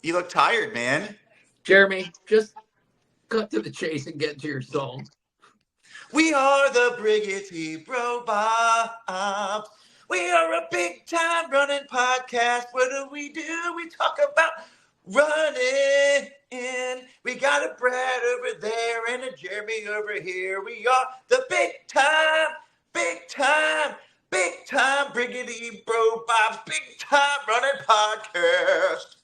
You look tired, man. Jeremy, just cut to the chase and get to your song. We are the Briggity Robots. We are a big time running podcast. What do? We talk about running. We got a Brad over there and a Jeremy over here. We are the big time Briggity Robots, big time running podcast.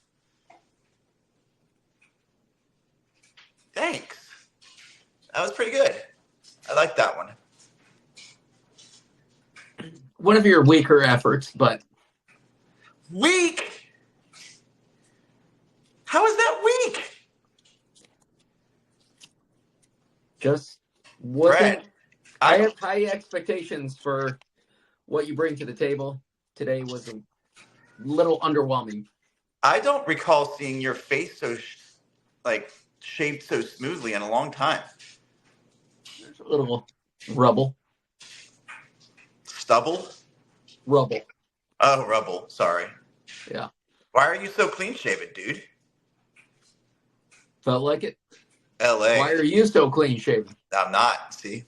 Thanks. That was pretty good. I like that one. One of your weaker efforts, but Weak? How is that weak? just wasn't. Brad, I have high expectations for what you bring to the table. Today was a little underwhelming. I don't recall seeing your face so shaped so smoothly in a long time. There's a little rubble. Stubble? Rubble. Oh, rubble. Sorry. Yeah. Why are you so clean shaven, dude? Felt like it. LA. Why are you so clean shaven? I'm not. See?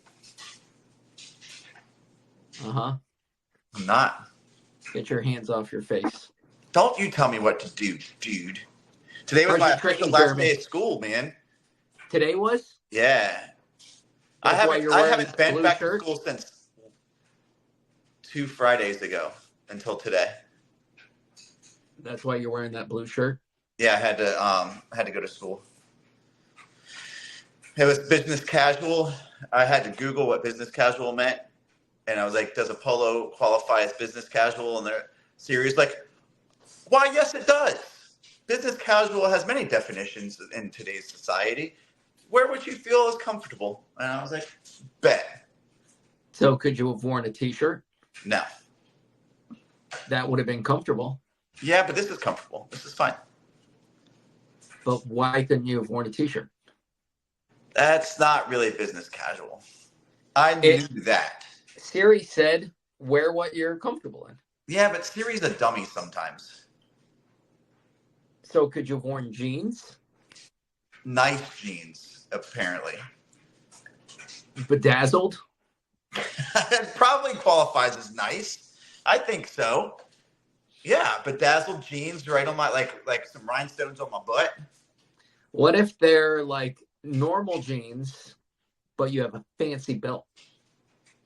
Uh-huh. I'm not. Get your hands off your face. Don't you tell me what to do, dude. Today was my official last day of school, man. Today was? Yeah. I haven't been back to school since 2 Fridays ago until today. That's why you're wearing that blue shirt? Yeah, I had to go to school. It was business casual. I had to Google what business casual meant. And I was like, does a polo qualify as business casual? And their series like, why, yes, it does. Business casual has many definitions in today's society. Where would you feel as comfortable? And I was like, bet. So could you have worn a t-shirt? No. That would have been comfortable. Yeah, but this is comfortable. This is fine. But why couldn't you have worn a t-shirt? That's not really business casual. I knew that. Siri said, wear what you're comfortable in. Yeah, but Siri's a dummy sometimes. So could you have worn jeans? Nice jeans, apparently. Bedazzled? It probably qualifies as nice. I think so. Yeah, bedazzled jeans right on my like some rhinestones on my butt. What if they're like normal jeans, but you have a fancy belt?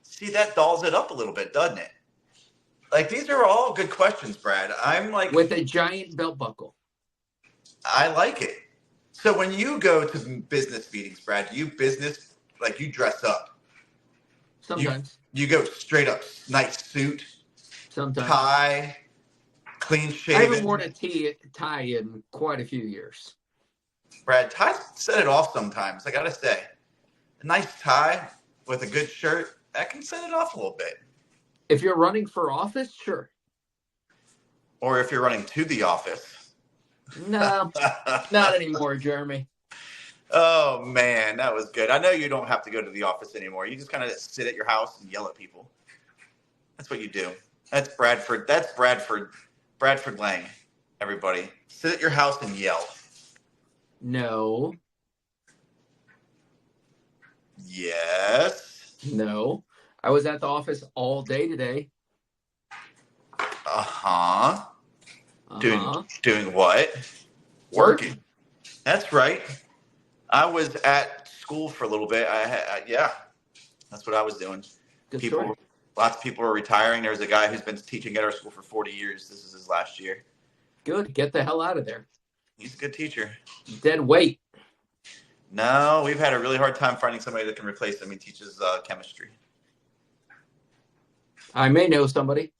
See, that dolls it up a little bit, doesn't it? Like, these are all good questions, Brad. I'm like... With a giant belt buckle. I like it. So when you go to business meetings, Brad, you dress up? Sometimes. You go straight up, nice suit, sometimes tie, clean shaven. I haven't worn a tie in quite a few years. Brad, ties set it off sometimes, I gotta say. A nice tie with a good shirt, that can set it off a little bit. If you're running for office, sure. Or if you're running to the office. No, not anymore, Jeremy. Oh, man, that was good. I know you don't have to go to the office anymore. You just kind of sit at your house and yell at people. That's what you do. That's Bradford Lang, everybody. Sit at your house and yell. No. Yes. No. I was at the office all day today. Uh-huh. Doing what? Working. That's right. I was at school for a little bit. Yeah, that's what I was doing. Lots of people are retiring. There's a guy who's been teaching at our school for 40 years. This is his last year. Good. Get the hell out of there. He's a good teacher. Dead weight. No, we've had a really hard time finding somebody that can replace him. He teaches chemistry. I may know somebody.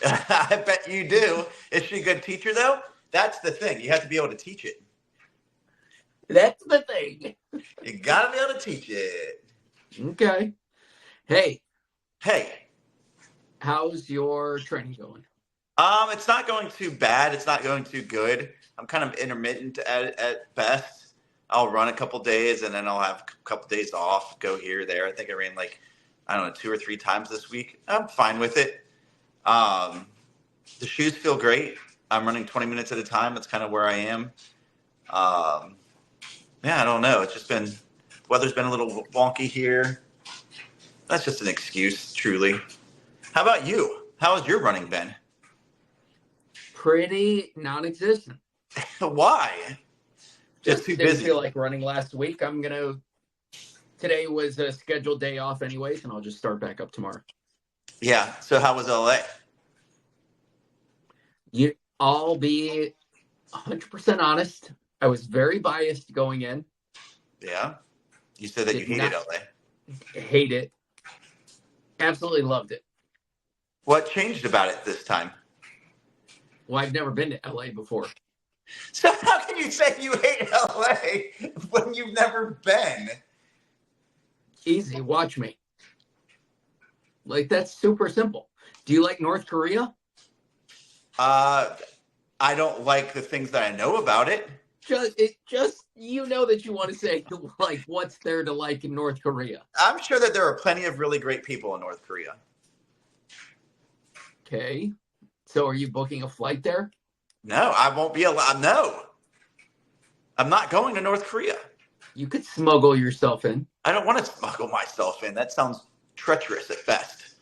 I bet you do. Is she a good teacher, though? That's the thing. You have to be able to teach it. That's the thing. You got to be able to teach it. Okay. Hey. How's your training going? It's not going too bad. It's not going too good. I'm kind of intermittent at best. I'll run a couple days and then I'll have a couple days off, go here, there. I think I ran 2 or 3 times this week. I'm fine with it. The shoes feel great. I'm running 20 minutes at a time. That's kind of where I am. Yeah, I don't know. It's just been, weather's been a little wonky here. That's just an excuse, truly. How about you? How has your running been? Pretty non-existent. Why? Just too didn't busy. feel like running last week. Today was a scheduled day off anyways, and I'll just start back up tomorrow. Yeah. So how was LA? I'll be 100% honest. I was very biased going in. Yeah. You said that you hated LA. Hate it. Absolutely loved it. What changed about it this time? Well, I've never been to LA before. So how can you say you hate LA when you've never been? Easy. Watch me. Like, that's super simple. Do you like North Korea? I don't like the things that I know about it. Just you know that you want to say, like, what's there to like in North Korea? I'm sure that there are plenty of really great people in North Korea. Okay. So are you booking a flight there? No, I won't be allowed. No. I'm not going to North Korea. You could smuggle yourself in. I don't want to smuggle myself in. That sounds treacherous at best.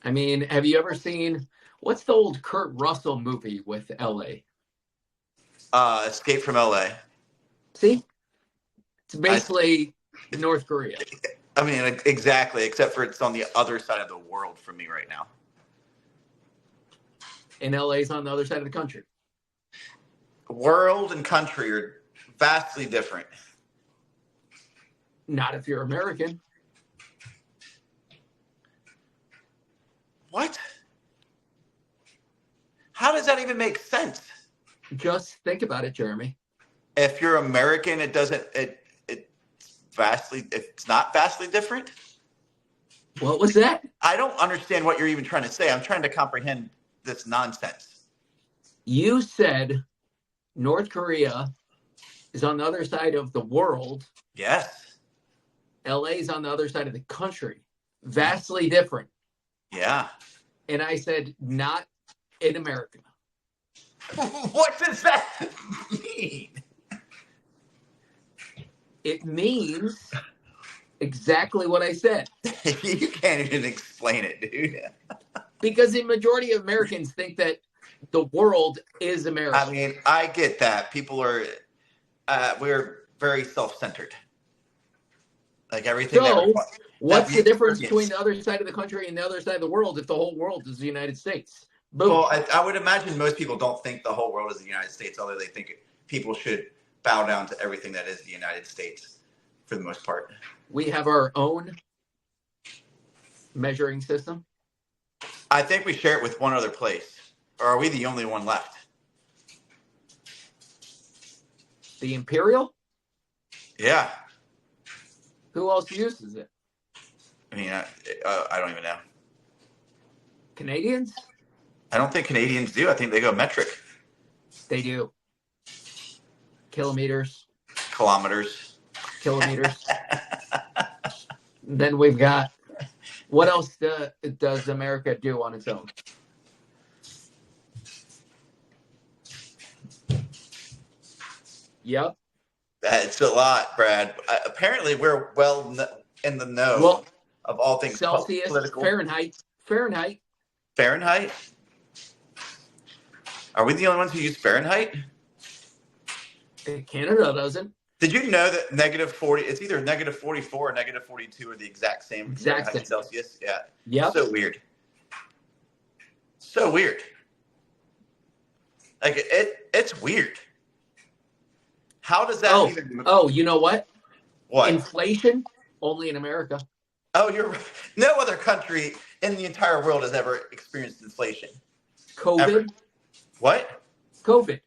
I mean, have you ever seen, what's the old Kurt Russell movie with LA? Escape from LA. See? It's basically North Korea. I mean, exactly, except for it's on the other side of the world from me right now. And LA's on the other side of the country. World and country are vastly different. Not if you're American. What? How does that even make sense? Just think about it, Jeremy. If you're American, it's not vastly different. What was that? I don't understand what you're even trying to say. I'm trying to comprehend this nonsense. You said North Korea is on the other side of the world. Yes. LA is on the other side of the country. Vastly different. Yeah. And I said, not in America. What does that mean? It means exactly what I said. You can't even explain it, dude. Because the majority of Americans think that the world is America. I mean, I get that. People are, we're very self-centered. Like everything. So, what's the difference between the other side of the country and the other side of the world if the whole world is the United States? Boom. Well, I would imagine most people don't think the whole world is the United States, although they think people should bow down to everything that is the United States for the most part. We have our own measuring system. I think we share it with one other place. Or are we the only one left? The Imperial? Yeah. Who else uses it? I mean, I don't even know. Canadians? I don't think Canadians do. I think they go metric. They do. Kilometers. Kilometers. Then we've got, what else does America do on its own? Yep. That's a lot, Brad. Apparently, we're well in the know of all things Celsius, political. Fahrenheit. Fahrenheit? Are we the only ones who use Fahrenheit? Canada doesn't. Did you know that -40, it's either -44 or -42 are the exact same Fahrenheit Celsius? Yeah. Yep. So weird. So weird. Like, it's weird. How does that even... Oh, you know what? What? Inflation, only in America. Oh, you're right. No other country in the entire world has ever experienced inflation. COVID. Ever. What? COVID.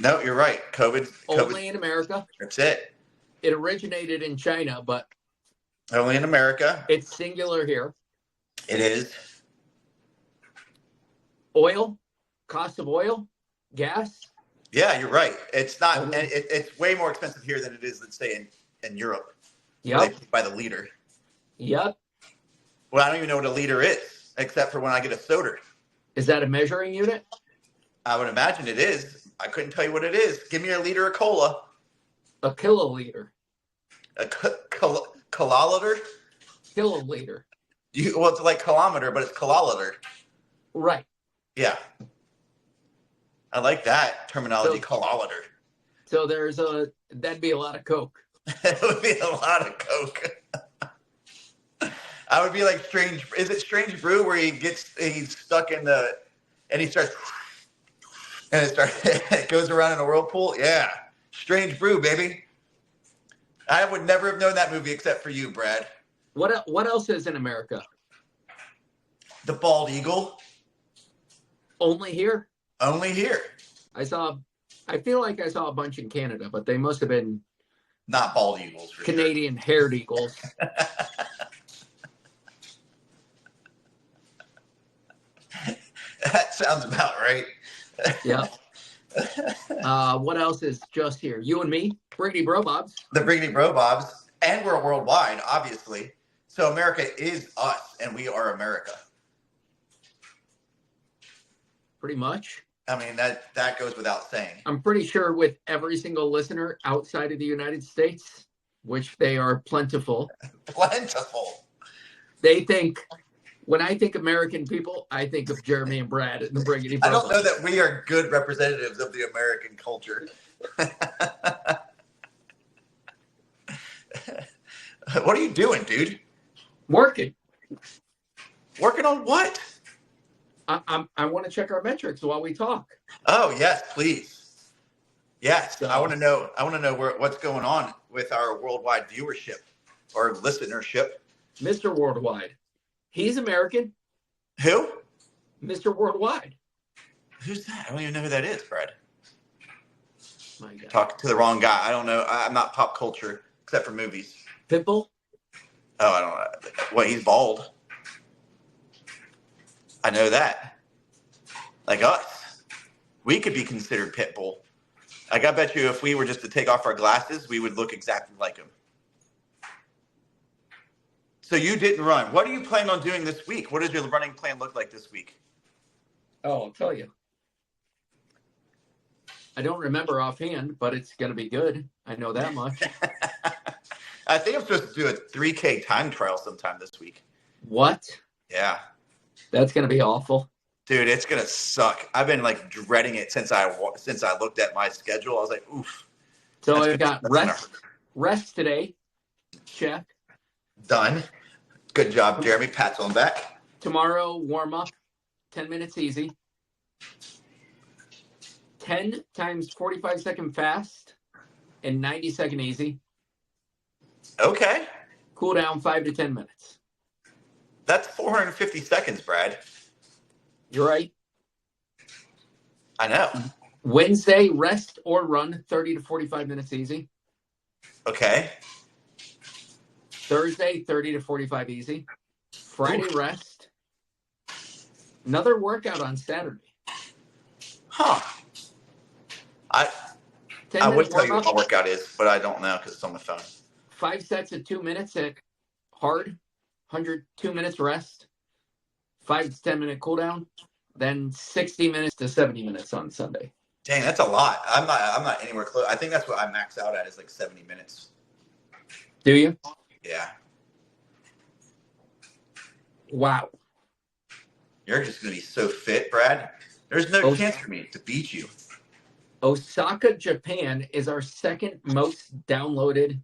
No, you're right. COVID. Only in America. That's it. It originated in China, but only in America. It's singular here. It is. Oil, cost of oil, gas. Yeah, you're right. It's not. It's way more expensive here than it is, let's say, in Europe. Yep. By the liter. Yep. Well, I don't even know what a liter is, except for when I get a soda. Is that a measuring unit? I would imagine it is. I couldn't tell you what it is. Give me a liter of cola. A kiloliter. A kiloliter? Kiloliter. Well, it's like kilometer, but it's kiloliter. Right. Yeah. I like that terminology, kiloliter. So that'd be a lot of Coke. It would be a lot of Coke. I would be like is it Strange Brew where he's stuck in and he starts, and it goes around in a whirlpool? Yeah. Strange Brew, baby. I would never have known that movie except for you, Brad. What else is in America? The bald eagle. Only here? Only here. I feel like I saw a bunch in Canada, but they must have been not bald eagles. Canadian haired eagles. That sounds about right. Yeah. What else is just here? You and me, Briggity Bro Bobs. The Briggity Bro Bobs, and we're worldwide, obviously. So America is us, and we are America. Pretty much. I mean, that goes without saying. I'm pretty sure with every single listener outside of the United States, which they are plentiful. Plentiful. They think, when I think American people, I think of Jeremy and Brad and the Briggity Bro I don't Bobs. know that we are good representatives of the American culture. What are you doing, dude? Working. Working on what? I want to check our metrics while we talk. Oh, yes, please. Yes, So, I want to know. What's going on with our worldwide viewership or listenership. Mr. Worldwide. He's American. Who? Mr. Worldwide. Who's that? I don't even know who that is, Brad. My God. Talk to the wrong guy. I don't know. I'm not pop culture except for movies. Pitbull? Oh, I don't know. What, he's bald. I know that. Like us. We could be considered Pitbull. Like, I bet you if we were just to take off our glasses, we would look exactly like him. So you didn't run. What are you planning on doing this week? What does your running plan look like this week? Oh, I'll tell you. I don't remember offhand, but it's going to be good. I know that much. I think I'm supposed to do a 3K time trial sometime this week. What? Yeah. That's going to be awful. Dude, it's going to suck. I've been like dreading it since I looked at my schedule. I was like, oof. So I've got rest today. Check. Done. Good job, Jeremy. Pats on back. Tomorrow, warm up. 10 minutes easy. 10 times 45-second fast and 90-second easy. Okay. Cool down 5 to 10 minutes. That's 450 seconds, Brad. You're right. I know. Wednesday, rest or run 30 to 45 minutes easy. Okay. Thursday, 30 to 45 easy. Friday, rest. Another workout on Saturday. Huh. I would tell you what my workout is, but I don't know because it's on my phone. 5 sets of 2 minutes at hard. 102 minutes rest. 5 to 10 minute cool down. Then 60 minutes to 70 minutes on Sunday. Dang, that's a lot. I'm not anywhere close. I think that's what I max out at is like 70 minutes. Do you? Yeah. Wow. You're just going to be so fit, Brad. There's no chance for me to beat you. Osaka, Japan is our second most downloaded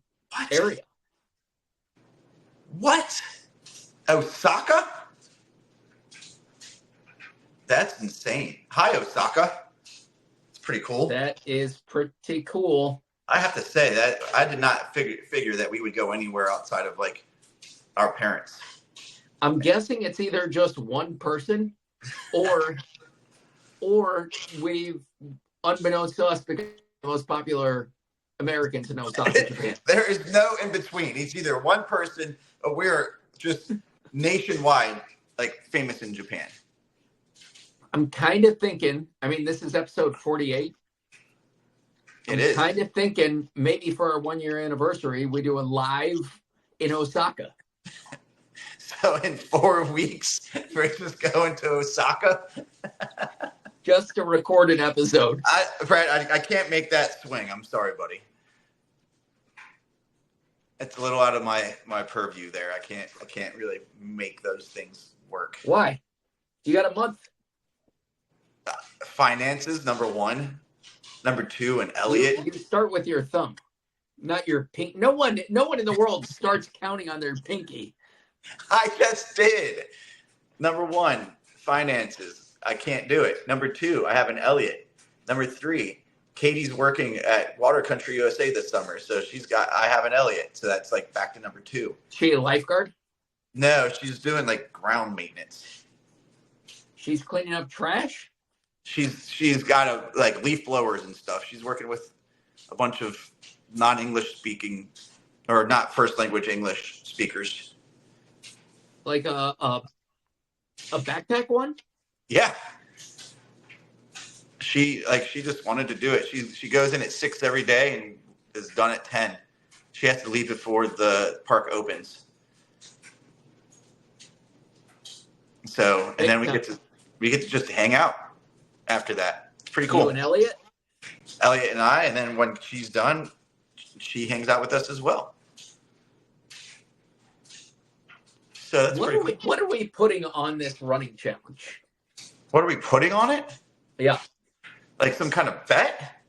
area. What? Osaka? That's insane. Hi, Osaka. It's pretty cool. That is pretty cool. I have to say that I did not figure that we would go anywhere outside of like our parents. I'm guessing it's either just one person or we've, unbeknownst to us, become the most popular Americans in Osaka, Japan. There is no in between. It's either one person or we're just nationwide, like famous in Japan. I'm kind of thinking, I mean, this is episode 48. I'm kind of thinking maybe for our 1-year anniversary, we do a live in Osaka. So in 4 weeks, we're just going to Osaka. Just to record an episode. Brad, I can't make that swing. I'm sorry, buddy. It's a little out of my purview there. I can't really make those things work. Why? You got a month. Finances, number one. Number two, an Elliot. You start with your thumb, not your pink. No one in the world starts counting on their pinky. I just did. Number one, finances. I can't do it. Number two, I have an Elliot. Number three, Katie's working at Water Country USA this summer, so I have an Elliot. So that's like back to number two. She a lifeguard? No, she's doing like ground maintenance. She's cleaning up trash? She's got like leaf blowers and stuff. She's working with a bunch of non-English speaking or not first language English speakers. Like a backpack one? Yeah. She just wanted to do it. She goes in at 6 every day and is done at 10. She has to leave before the park opens. So, and then we get to just hang out after that. It's pretty cool. You and Elliot and I, and then when she's done, she hangs out with us as well. So that's pretty cool. What are we putting on this running challenge? What are we putting on it? Yeah. Like some kind of bet?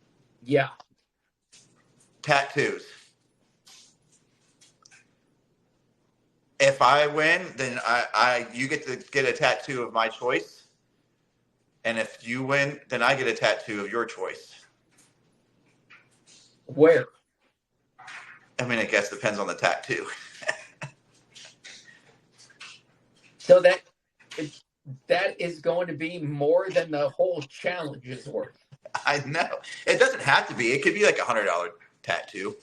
Yeah. Tattoos. If I win, then you get to get a tattoo of my choice. And if you win, then I get a tattoo of your choice. Where? I mean, I guess it depends on the tattoo. So that is going to be more than the whole challenge is worth. I know. It doesn't have to be. It could be like $100 tattoo.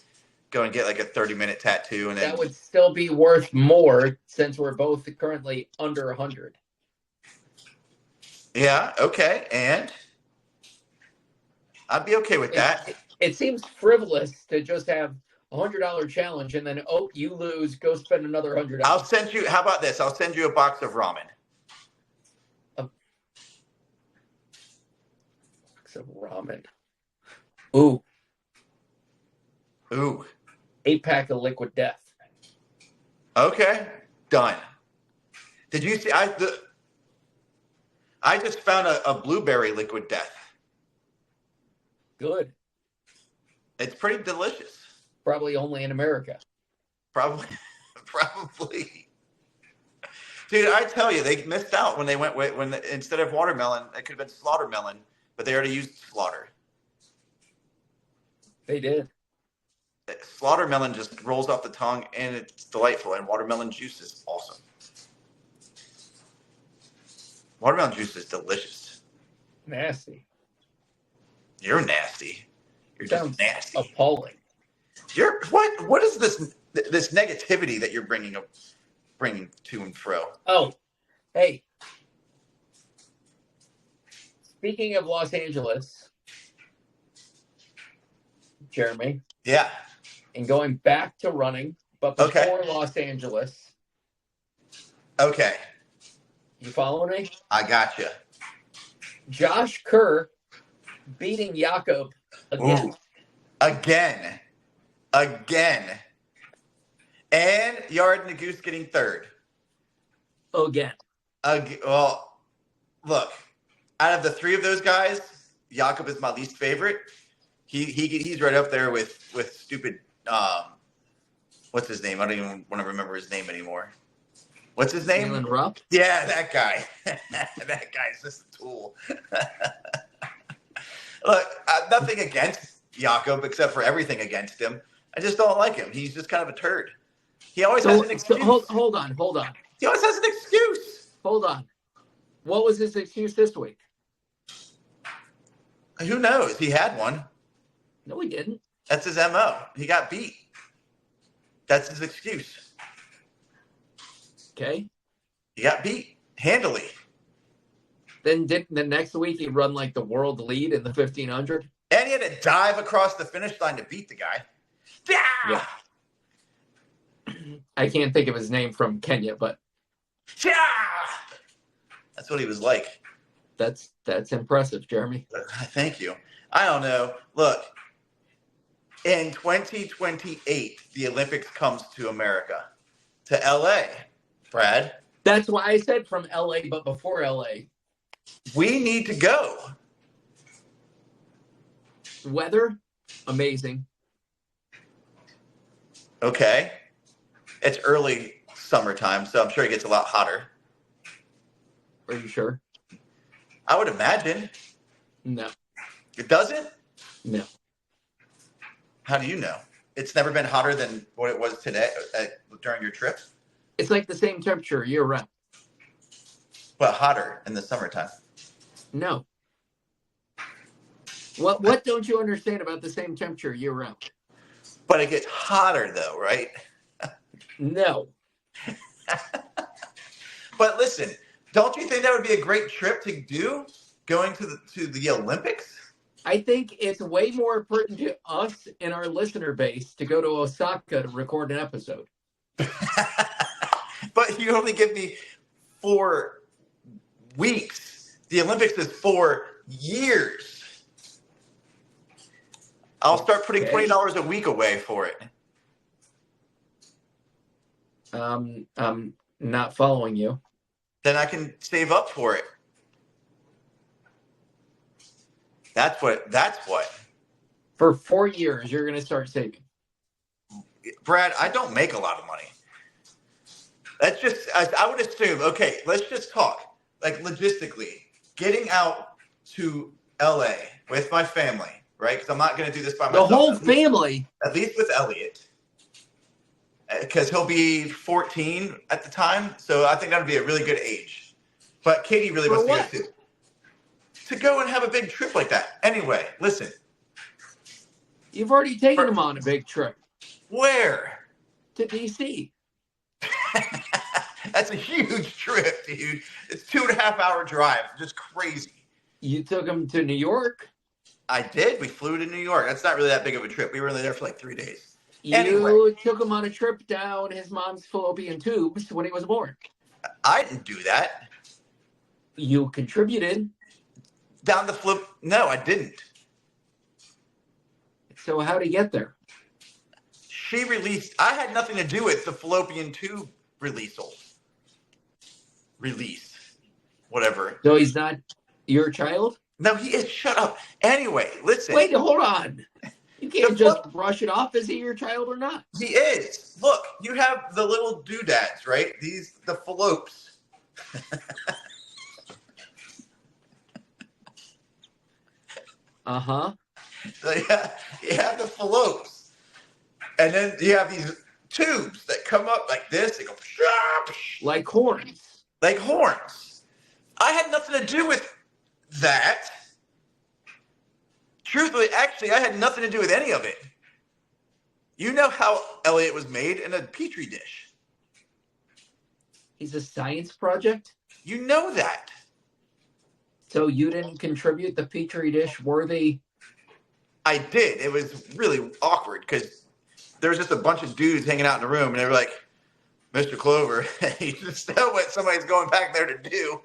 Go and get like a 30-minute tattoo, and then that would still be worth more since we're both currently under 100. Yeah. Okay. And I'd be okay with that. It seems frivolous to just have $100 challenge and then you lose, go spend another $100. I'll send you. How about this? I'll send you a box of ramen. Of ramen. Ooh. 8-pack of Liquid Death. Okay. Done. Did you see? I just found a blueberry Liquid Death. Good. It's pretty delicious. Probably only in America. Probably. Dude, I tell you, they missed out when they went instead of watermelon, it could have been slaughtermelon. But they already used slaughter. They did. Slaughtermelon just rolls off the tongue, and it's delightful. And watermelon juice is awesome. Watermelon juice is delicious. Nasty. You're nasty. You're just nasty. Appalling. What is this negativity that you're bringing to and fro? Oh, hey. Speaking of Los Angeles, Jeremy. Yeah. And going back to running, but before Los Angeles. Okay. You following me? I gotcha. Josh Kerr beating Jakob again. Ooh. Again. And Yard Naguse getting third. Again. Well, look. Out of the three of those guys, Jakob is my least favorite. He's right up there with stupid. What's his name? I don't even want to remember his name anymore. What's his name? Jalen Rupp? Yeah, that guy. That guy's just a tool. Look, nothing against Jakob except for everything against him. I just don't like him. He's just kind of a turd. He always has an excuse. Hold on. He always has an excuse. Hold on. What was his excuse this week? Who knows? He had one. No, he didn't. That's his MO. He got beat. That's his excuse. Okay. He got beat handily. Then the next week he run like the world lead in the 1500. And he had to dive across the finish line to beat the guy. Yeah. I can't think of his name from Kenya, but Yeah! That's what he was like. That's impressive, Jeremy. Thank you. I don't know. Look, in 2028, the Olympics comes to America, to LA. Brad, That's why I said from LA, but before LA. we need to go. Weather, amazing. Okay. It's early summertime, so I'm sure it gets a lot hotter. Are you sure? I would imagine. No. It doesn't? No. How do you know? It's never been hotter than what it was today during your trip? It's like the same temperature year round. But hotter in the summertime. No. What don't you understand about the same temperature year round? But it gets hotter though, right? No. But listen, don't you think that would be a great trip to do, going to the Olympics? I think it's way more important to us and our listener base to go to Osaka to record an episode. But you only give me 4 weeks. The Olympics is 4 years. I'll start putting $20 a week away for it. I'm not following you. Then I can save up for it. That's what. For 4 years, you're going to start saving. Brad, I don't make a lot of money. That's just, I would assume, okay, let's just talk. Like logistically, getting out to LA with my family, right? Because I'm not going to do this by myself. The whole family? At least with Elliot. Because he'll be 14 at the time. So I think that would be a really good age. But Katie really wants to go too. To go and have a big trip like that. Anyway, listen. You've already taken him on a big trip. Where? To DC. That's a huge trip, dude. It's 2.5 hour drive. Just crazy. You took him to New York? I did. We flew to New York. That's not really that big of a trip. We were only there for like 3 days. You took him on a trip down his mom's fallopian tubes when he was born. I didn't do that. You contributed. Down the flip? No, I didn't. So how'd he get there? She released. I had nothing to do with the fallopian tube release. Whatever. So he's not your child? No, he is. Shut up. Anyway, listen. Wait, hold on. You can't just brush it off. Is he your child or not? He is. Look, you have the little doodads, right? The fallopes. Uh-huh. So yeah, you have the fallopes. And then you have these tubes that come up like this. They go like horns. Like horns. I had nothing to do with that. Truthfully, actually, I had nothing to do with any of it. You know how Elliot was made in a petri dish. He's a science project? You know that. So you didn't contribute the petri dish worthy? I did. It was really awkward because there was just a bunch of dudes hanging out in the room, and they were like, Mr. Clover, you just know what somebody's going back there to do.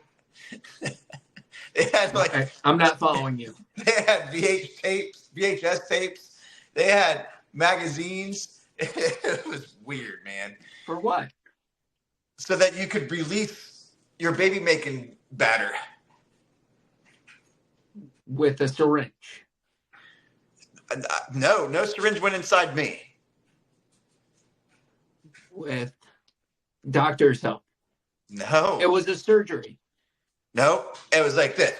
They had like... Okay, I'm not following you. They had VHS tapes. They had magazines. It was weird, man. For what? So that you could release your baby-making batter. With a syringe? No syringe went inside me. With doctor's help? No. It was a surgery? No, it was like this.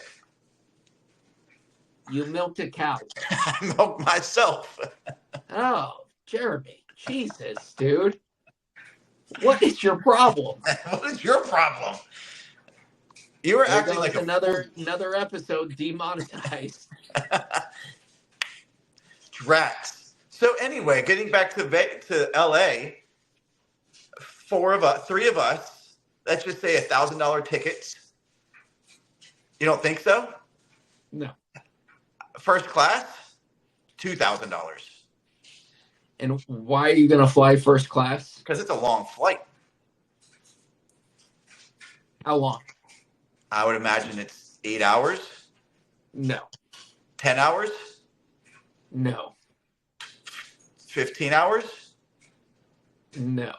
You milked a cow? I milked myself. Oh, Jeremy. Jesus, dude. What is your problem? What is your problem? You were acting like another episode demonetized. Drats. So anyway, getting back to LA, three of us, let's just say $1,000 tickets. You don't think so? No. First class, $2,000. And why are you going to fly first class? Because it's a long flight. How long? I would imagine it's 8 hours, No. 10 hours, No. 15 hours, No.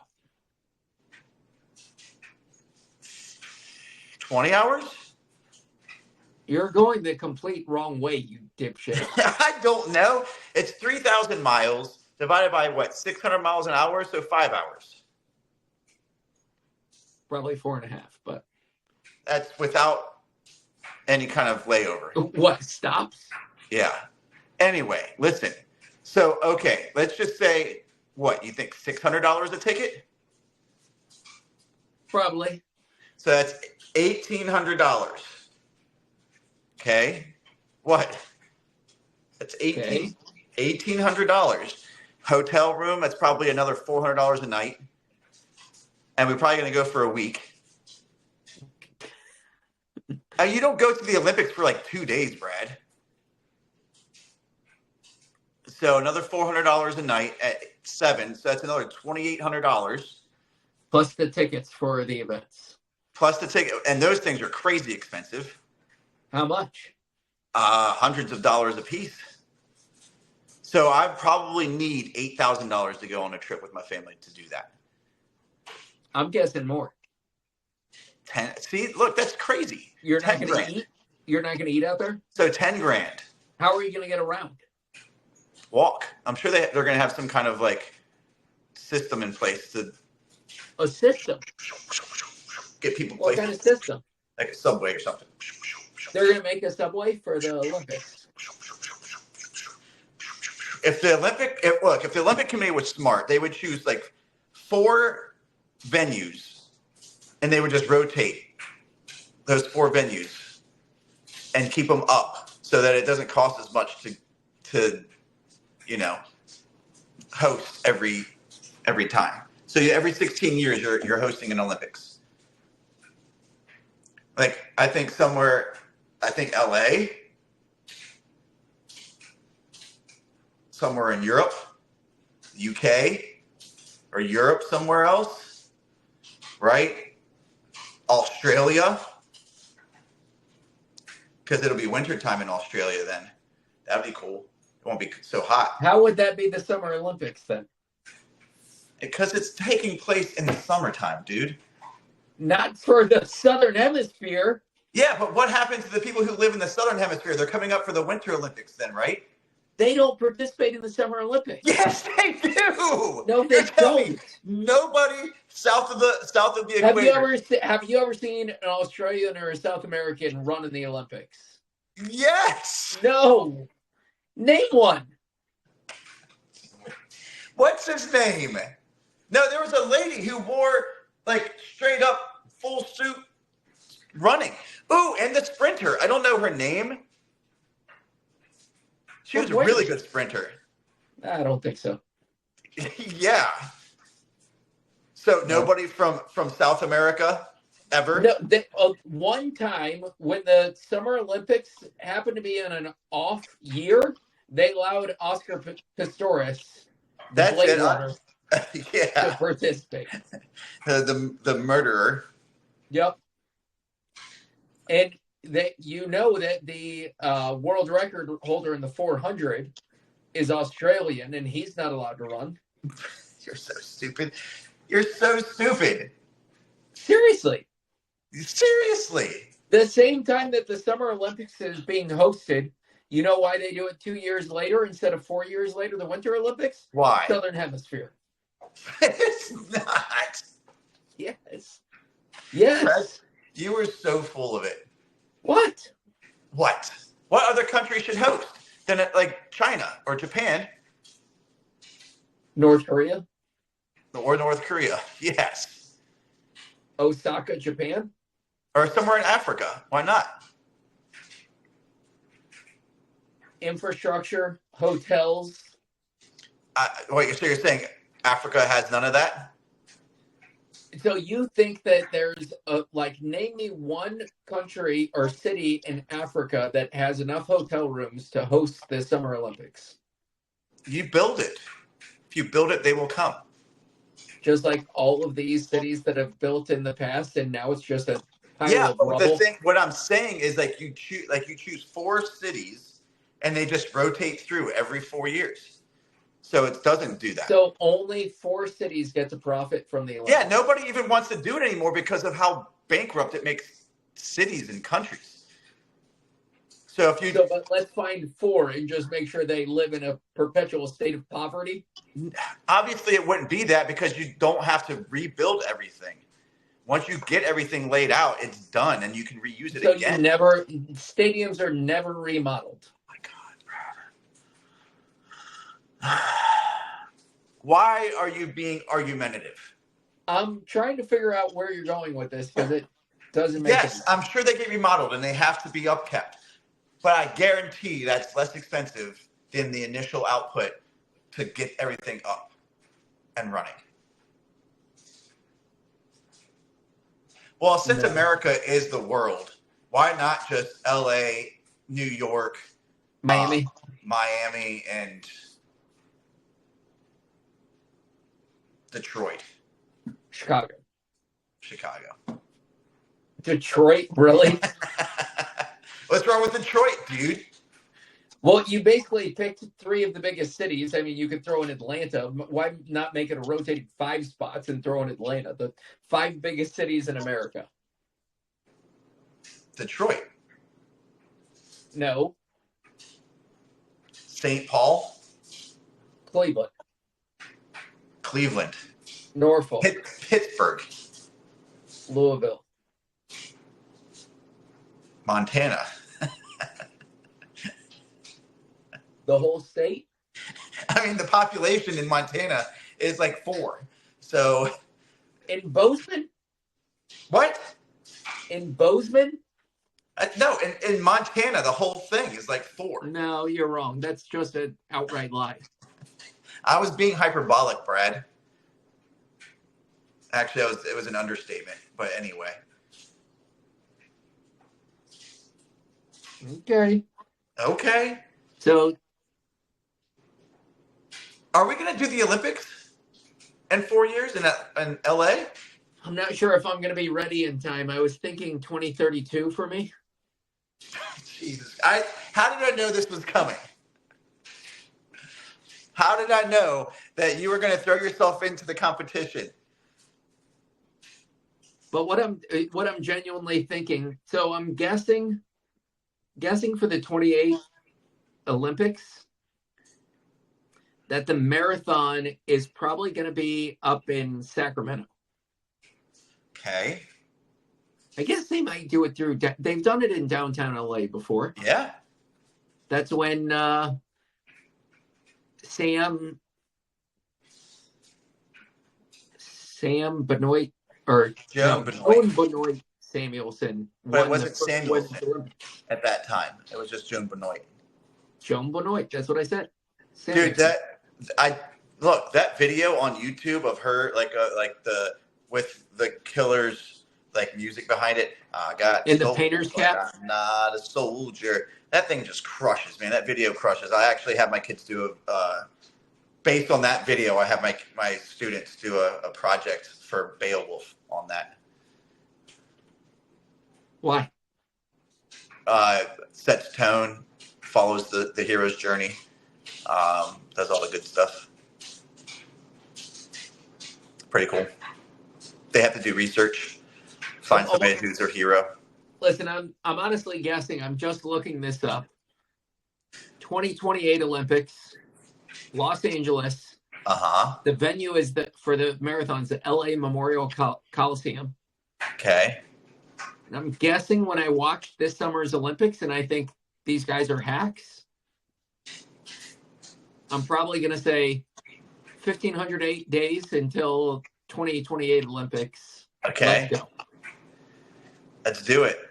20 hours. You're going the complete wrong way, you dipshit. I don't know. It's 3,000 miles divided by what, 600 miles an hour, so 5 hours. Probably 4.5, but That's without any kind of layover. what, stops? Yeah. Anyway, listen. So, okay, let's just say, what, you think $600 a ticket? Probably. So that's $1,800. Okay? What? That's Okay. $1,800. Hotel room, that's probably another $400 a night. And we're probably going to go for a week. You don't go to the Olympics for like 2 days, Brad. So another $400 a night at 7. So that's another $2,800. Plus the tickets for the events. Plus the ticket. And those things are crazy expensive. How much? Hundreds of dollars a piece. So I probably need $8,000 to go on a trip with my family to do that. I'm guessing more. 10. See, look, that's crazy. You're not 10 going grand. to eat? You're not going to eat out there? So 10 grand. How are you going to get around? Walk. I'm sure they're going to have some kind of like system in place to A system? get people What places. kind of system? Like a subway or something. They're going to make a subway for the Olympics. If the Olympic Committee was smart, they would choose like 4 venues, and they would just rotate those 4 venues and keep them up so that it doesn't cost as much to host every time. So every 16 years you're hosting an Olympics. Like I think LA, somewhere in Europe, UK, or Europe somewhere else, right? Australia, because it'll be wintertime in Australia then. That'd be cool. It won't be so hot. How would that be the Summer Olympics then? Because it's taking place in the summertime, dude. Not for the Southern Hemisphere. Yeah, but what happens to the people who live in the Southern Hemisphere? They're coming up for the Winter Olympics then, right? They don't participate in the Summer Olympics. Yes, they do. No, they don't. Nobody south of the equator. Have you ever seen an Australian or a South American run in the Olympics? Yes. No. Name one. What's his name? No, there was a lady who wore like straight up full suit running. Ooh, and the sprinter. I don't know her name. She was a really good sprinter. I don't think so. Yeah. So nobody from South America ever? No, one time when the Summer Olympics happened to be in an off year, they allowed Oscar Pistorius, the Blade Runner, to participate. The murderer. Yep. And that the world record holder in the 400 is Australian, and he's not allowed to run. You're so stupid. You're so stupid. Seriously. The same time that the Summer Olympics is being hosted, you know why they do it 2 years later instead of 4 years later, the Winter Olympics? Why? Southern Hemisphere. It's not. Yes. Yes. You were so full of it. What? What other country should host than like China or Japan? North Korea? Or North Korea, yes. Osaka, Japan? Or somewhere in Africa. Why not? Infrastructure, hotels. Wait, so you're saying Africa has none of that? So you think that there's name me one country or city in Africa that has enough hotel rooms to host the Summer Olympics? You build it. If you build it, they will come. Just like all of these cities that have built in the past, and now it's just a Yeah, what I'm saying is you choose 4 cities, and they just rotate through every 4 years. So it doesn't do that. So only 4 cities get to profit from the Olympics. Yeah, nobody even wants to do it anymore because of how bankrupt it makes cities and countries. But let's find 4 and just make sure they live in a perpetual state of poverty. Obviously, it wouldn't be that because you don't have to rebuild everything. Once you get everything laid out, it's done, and you can reuse it again. Stadiums are never remodeled. Oh my God, why are you being argumentative? I'm trying to figure out where you're going with this because it doesn't make sense. Yes, I'm sure they get remodeled, and they have to be upkept. But I guarantee that's less expensive than the initial output to get everything up and running. Well, since America is the world, why not just LA, New York, Miami, and Detroit? Chicago. Detroit, really? What's wrong with Detroit, dude? Well, you basically picked 3 of the biggest cities. I mean, you could throw in Atlanta. Why not make it a rotating 5 spots and throw in Atlanta? The 5 biggest cities in America. Detroit. No. St. Paul. Cleveland. Norfolk. Pittsburgh. Louisville. Montana. The whole state? I mean, the population in Montana is 4. So. In Bozeman? What? In Bozeman? No, in Montana, the whole thing is 4. No, you're wrong. That's just an outright lie. I was being hyperbolic, Brad. Actually, it was an understatement. But anyway. Okay. So, are we going to do the Olympics in 4 years in LA? I'm not sure if I'm going to be ready in time. I was thinking 2032 for me. Jesus. How did I know this was coming? How did I know that you were going to throw yourself into the competition? But what I'm genuinely thinking, so I'm guessing for the 28 Olympics that the marathon is probably going to be up in Sacramento. Okay. I guess they might do it through. They've done it in downtown LA before. Yeah. That's when Sam Benoit Joan Benoit Samuelson. But it wasn't Samuelson at that time. It was just Joan Benoit. Joan Benoit. That's what I said. Samuelson. Dude, that video on YouTube of her with the Killers music behind it. Got in the painter's cap. I'm not a soldier. That thing just crushes, man. That video crushes. I actually have my kids do based on that video. I have my students do a project for Beowulf on that. Why? Sets tone, follows the hero's journey, does all the good stuff. Pretty cool. They have to do research, find somebody who's their hero. Listen, I'm honestly guessing. I'm just looking this up. 2028 Olympics, Los Angeles. The venue is for the marathons, the LA Memorial Coliseum. Okay. And I'm guessing when I watched this summer's Olympics and I think these guys are hacks, I'm probably going to say 1,508 days until 2028 Olympics. Okay. Let's go. Let's do it.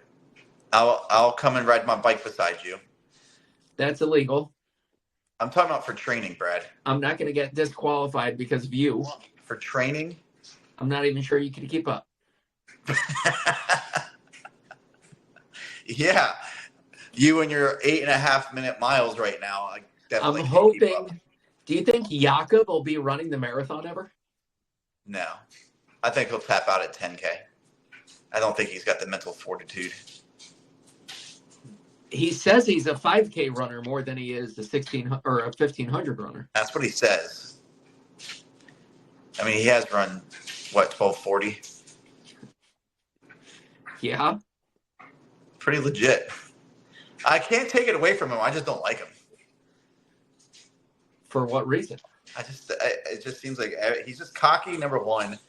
I'll come and ride my bike beside you. That's illegal. I'm talking about for training, Brad. I'm not going to get disqualified because of you. For training? I'm not even sure you can keep up. Yeah. You and your 8.5 minute miles right now. I definitely I'm hoping. Do you think Jakob will be running the marathon ever? No. I think he'll tap out at 10K. I don't think he's got the mental fortitude. He says he's a 5K runner more than he is a 16 or a 1500 runner. That's what he says. I mean, he has run, what, 1240? Yeah. Pretty legit. I can't take it away from him. I just don't like him. For what reason? It just seems like he's just cocky, number one,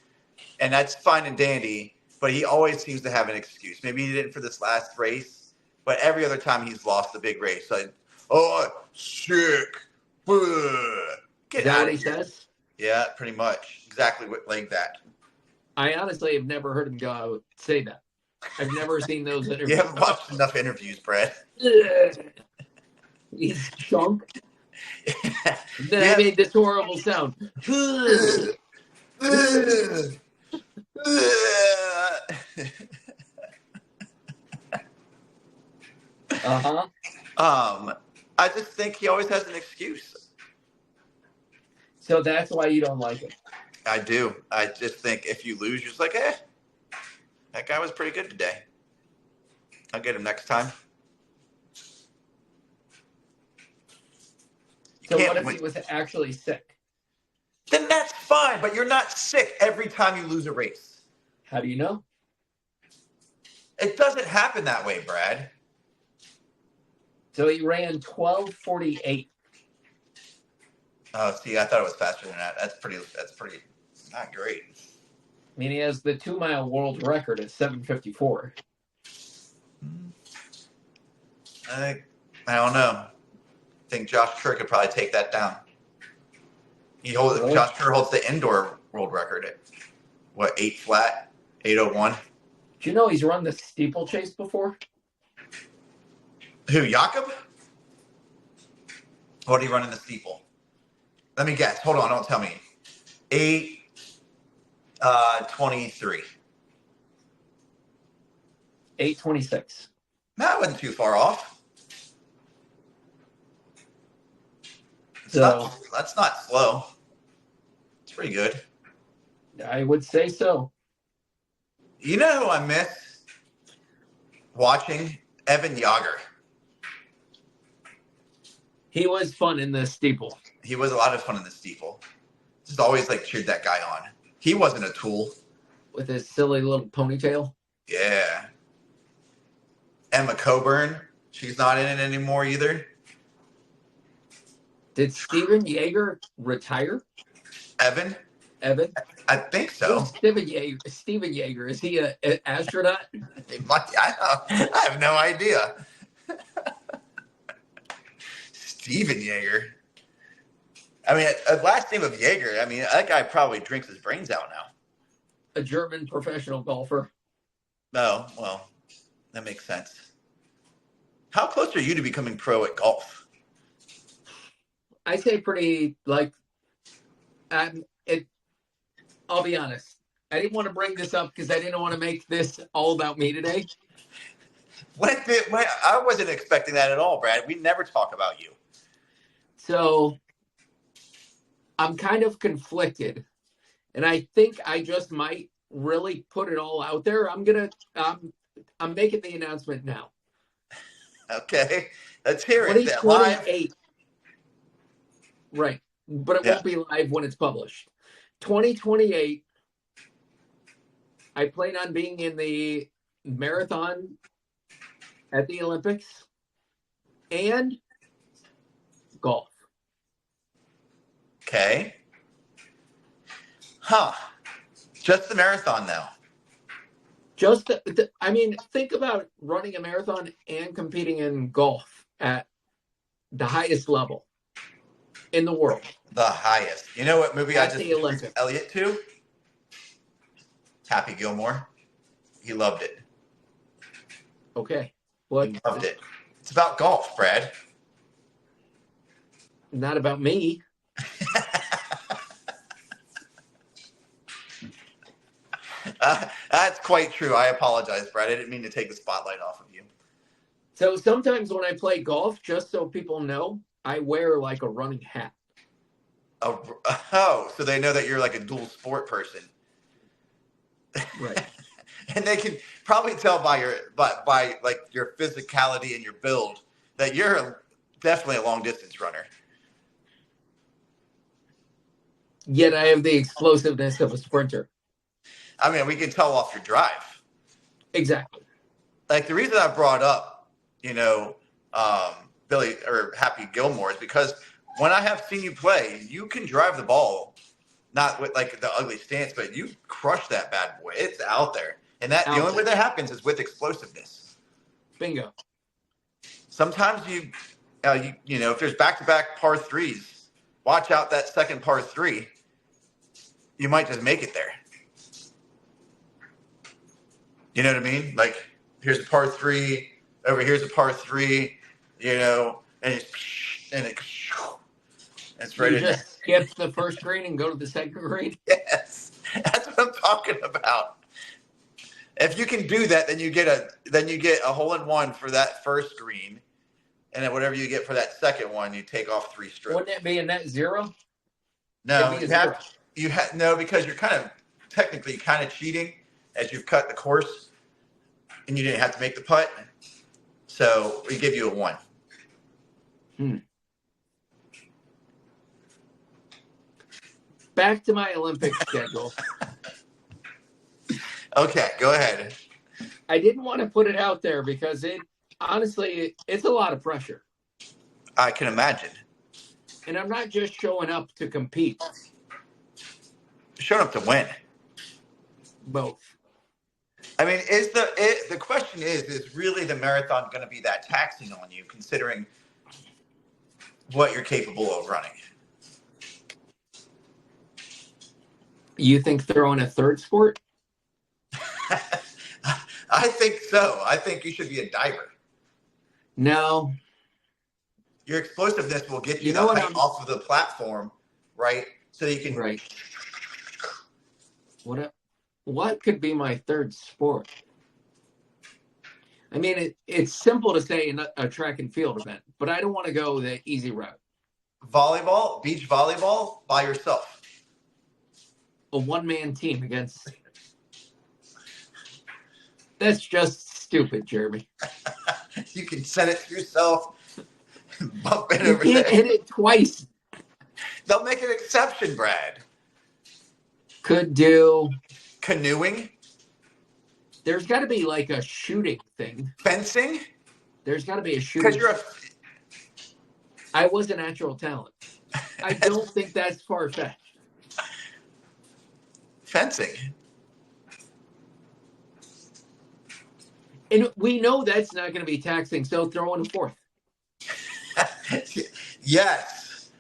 and that's fine and dandy, but he always seems to have an excuse. Maybe he didn't for this last race, but every other time he's lost the big race. Like, sick. Get out of here. Says? Yeah, pretty much. Exactly like that. I honestly have never heard him go out say that. I've never seen those interviews. You haven't watched enough interviews, Brad. He's chunk. Then I made this horrible sound. I just think he always has an excuse. So that's why you don't like him. I do. I just think if you lose, you're just like, that guy was pretty good today. I'll get him next time. So what if he was actually sick? Then that's fine, but you're not sick every time you lose a race. How do you know? It doesn't happen that way, Brad. So he ran 12:48. Oh, see, I thought it was faster than that. That's pretty not great. I mean, he has the 2-mile world record at 7:54. I don't know. I think Josh Kerr could probably take that down. Josh Kerr holds the indoor world record at, 8 flat? 8:01? Do you know he's run the steeplechase before? Who, Jakob? What did he run in the steeple? Let me guess. Hold on, don't tell me. 8:23. 8:26. That wasn't too far off. That's not slow. It's pretty good. I would say so. You know who I miss watching? Evan Yager. He was fun in the steeple. He was a lot of fun in the steeple. Just always cheered that guy on. He wasn't a tool. With his silly little ponytail? Yeah. Emma Coburn. She's not in it anymore either. Did Steven Yeager retire? Evan? I think so. Who's Steven Yeager. Is he an astronaut? I have no idea. Steven Yeager. I mean, a last name of Yeager. I mean, that guy probably drinks his brains out now. A German professional golfer. Oh, well, that makes sense. How close are you to becoming pro at golf? I say pretty, I'll be honest. I didn't want to bring this up because I didn't want to make this all about me today. I wasn't expecting that at all, Brad. We never talk about you. So I'm kind of conflicted, and I think I just might really put it all out there. I'm making the announcement now. Okay, let's hear it. 2028. Right, but it won't be live when it's published. 2028. I plan on being in the marathon at the Olympics and golf. Okay. Huh. Just the marathon now. Think about running a marathon and competing in golf at the highest level in the world. The highest. You know what movie I just introduced Elliot to? Happy Gilmore. He loved it. Okay. What? He loved it. It's about golf, Brad. Not about me. That's quite true. I apologize, Brad. I didn't mean to take the spotlight off of you. So sometimes when I play golf, just so people know, I wear a running hat. Oh, so they know that you're a dual sport person. Right. And they can probably tell by like your physicality and your build that you're definitely a long distance runner. Yet I have the explosiveness of a sprinter. I mean, we can tell off your drive. Exactly. Like the reason I brought up, Billy or Happy Gilmore is because when I have seen you play, you can drive the ball, not with like the ugly stance, but you crush that bad boy. It's out there. And the only way that happens is with explosiveness. Bingo. Sometimes if there's back-to-back par threes, watch out that second par three. You might just make it there. You know what I mean? Like, here's a par three, over here's a par three, and it's right in there. You just skip the first green and go to the second green? Yes. That's what I'm talking about. If you can do that, then you get a hole in one for that first green, and then whatever you get for that second one, you take off 3 strokes. Wouldn't it be a net zero? No, no, because you're technically cheating as you've cut the course, and you didn't have to make the putt, so we give you a 1. Back to my Olympic schedule. Okay, go ahead. I didn't want to put it out there because honestly, it's a lot of pressure. I can imagine. And I'm not just showing up to compete. Showing up to win. Both. I mean, the question is really the marathon going to be that taxing on you, considering what you're capable of running? You think throwing a third sport? I think so. I think you should be a diver. No. Your explosiveness will get you the height off of the platform, right? So you can. Right. What could be my third sport? I mean, it's simple to say in a track and field event, but I don't want to go the easy route. Volleyball, beach volleyball, by yourself. A one-man team against. That's just stupid, Jeremy. You can set it yourself. Bump it you over can't there. Hit it twice. They'll make an exception, Brad. Could do canoeing. There's got to be like a shooting thing. Fencing. There's got to be a shooting. Because I was a natural talent. I don't think that's far-fetched. Fencing. And we know that's not going to be taxing, so throw in a fourth. Yes.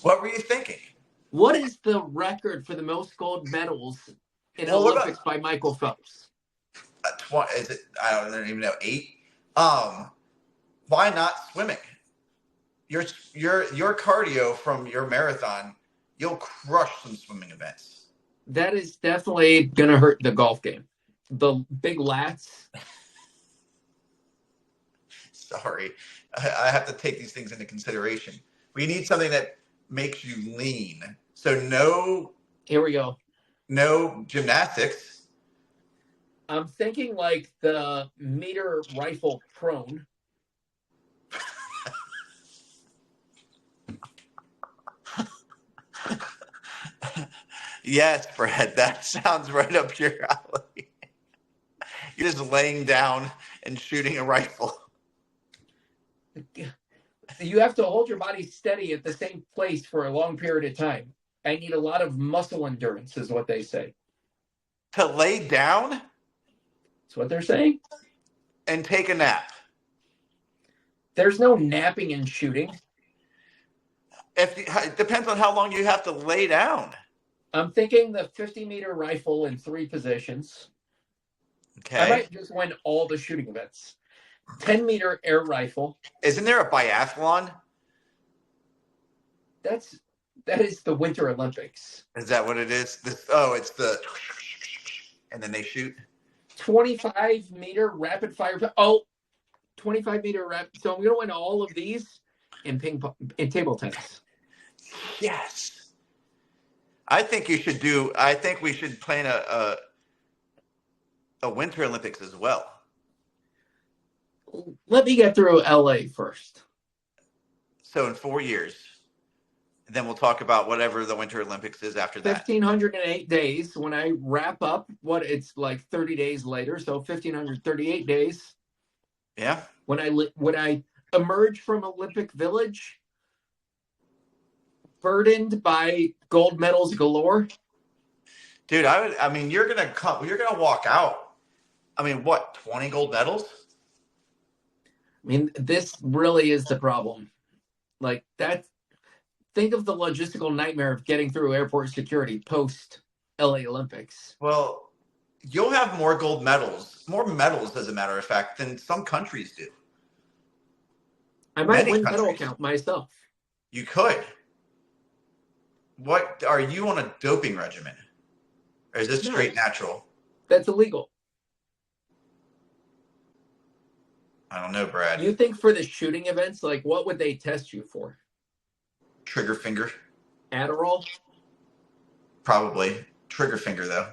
What were you thinking? What is the record for the most gold medals in Olympics by Michael Phelps? Is it? I don't even know. 8. Why not swimming? Your cardio from your marathon, you'll crush some swimming events. That is definitely going to hurt the golf game. The big lats. Sorry. I have to take these things into consideration. We need something that makes you lean. So no. Here we go. No gymnastics. I'm thinking like the meter rifle prone. Yes, Brad, that sounds right up your alley. You're just laying down and shooting a rifle. You have to hold your body steady at the same place for a long period of time. I need a lot of muscle endurance, is what they say. To lay down? That's what they're saying. And take a nap. There's no napping and shooting. It depends on how long you have to lay down. I'm thinking the 50-meter rifle in 3 positions. Okay. I might just win all the shooting events. 10-meter air rifle. Isn't there a biathlon? That is the Winter Olympics. Is that what it is? It's the... And then they shoot? 25-meter rapid fire. 25-meter rapid. So I'm going to win all of these in table tennis. Yes. I think we should plan a Winter Olympics as well. Let me get through LA first. So in 4 years, then we'll talk about whatever the Winter Olympics is after that. 1,508 days. When I wrap up, it's like 30 days later, so 1,538 days. Yeah. When I emerge from Olympic Village, burdened by gold medals galore. Dude, you're gonna walk out. I mean, what, 20 gold medals? I mean, this really is the problem. Like that. Think of the logistical nightmare of getting through airport security post LA Olympics. Well, you'll have more medals, as a matter of fact, than some countries do. I might win medal count myself. You could. What are you on a doping regimen? Or is this straight natural? That's illegal. I don't know, Brad. You think for the shooting events, like what would they test you for? Trigger finger. Adderall? Probably. Trigger finger, though.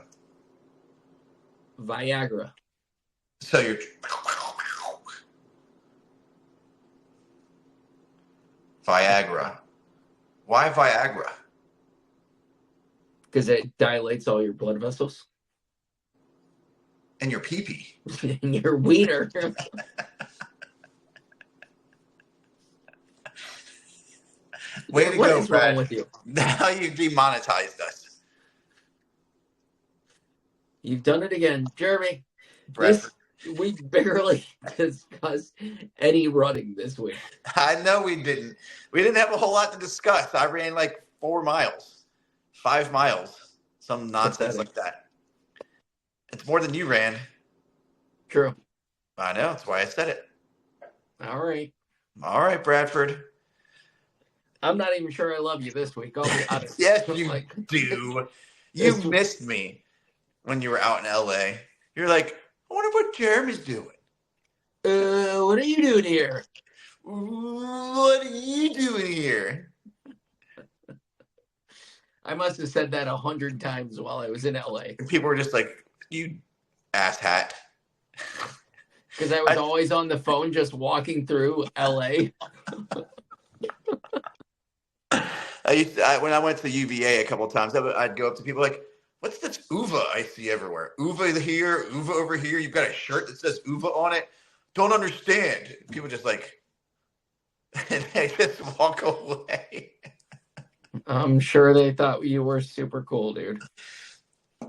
Viagra. So you're... Viagra. Why Viagra? Because it dilates all your blood vessels. And your pee-pee. And your wiener. Way to go, Brad. Wrong with you? Now you've demonetized us. You've done it again. Jeremy, we barely discussed any running this week. I know we didn't. We didn't have a whole lot to discuss. I ran like 4 miles, 5 miles, some nonsense like that. It's more than you ran. True. I know. That's why I said it. All right. All right, Bradford. I'm not even sure I love you this week. I'll be honest. Yes, you do. You missed me when you were out in LA. You're like, I wonder what Jeremy's doing. What are you doing here? What are you doing here? I must have said that 100 times while I was in LA. And people were just like, you asshat. Because I was always on the phone just walking through LA. When I went to UVA a couple of times, I'd go up to people like, what's this UVA I see everywhere? UVA here, UVA over here. You've got a shirt that says UVA on it. Don't understand. People just like, and they just walk away. I'm sure they thought you were super cool, dude.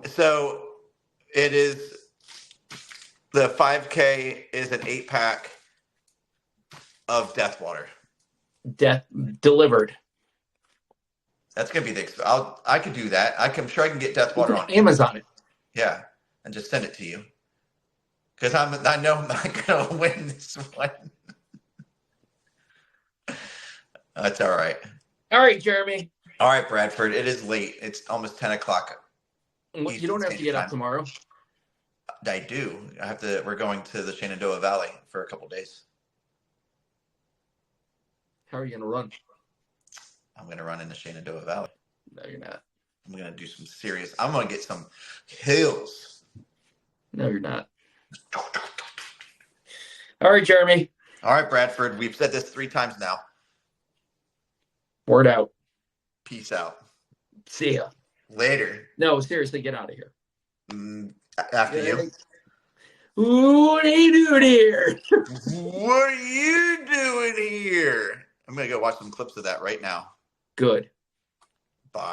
So it is, the 5K is an 8-pack of Death Water. Delivered. That's gonna be I could do that. I'm sure I can get Death Water on Amazon it. Yeah, and just send it to you. Because I know I'm not gonna win this one. That's all right. All right, Jeremy. All right, Bradford. It is late. It's almost 10 o'clock. You don't have to get up tomorrow. I do. We're going to the Shenandoah Valley for a couple days. How are you gonna run? I'm going to run in the Shenandoah Valley. No, you're not. I'm going to do I'm going to get some hills. No, you're not. All right, Jeremy. All right, Bradford. We've said this 3 times now. Word out. Peace out. See ya. Later. No, seriously, get out of here. After you. What are you doing here? What are you doing here? I'm going to go watch some clips of that right now. Good. Bye.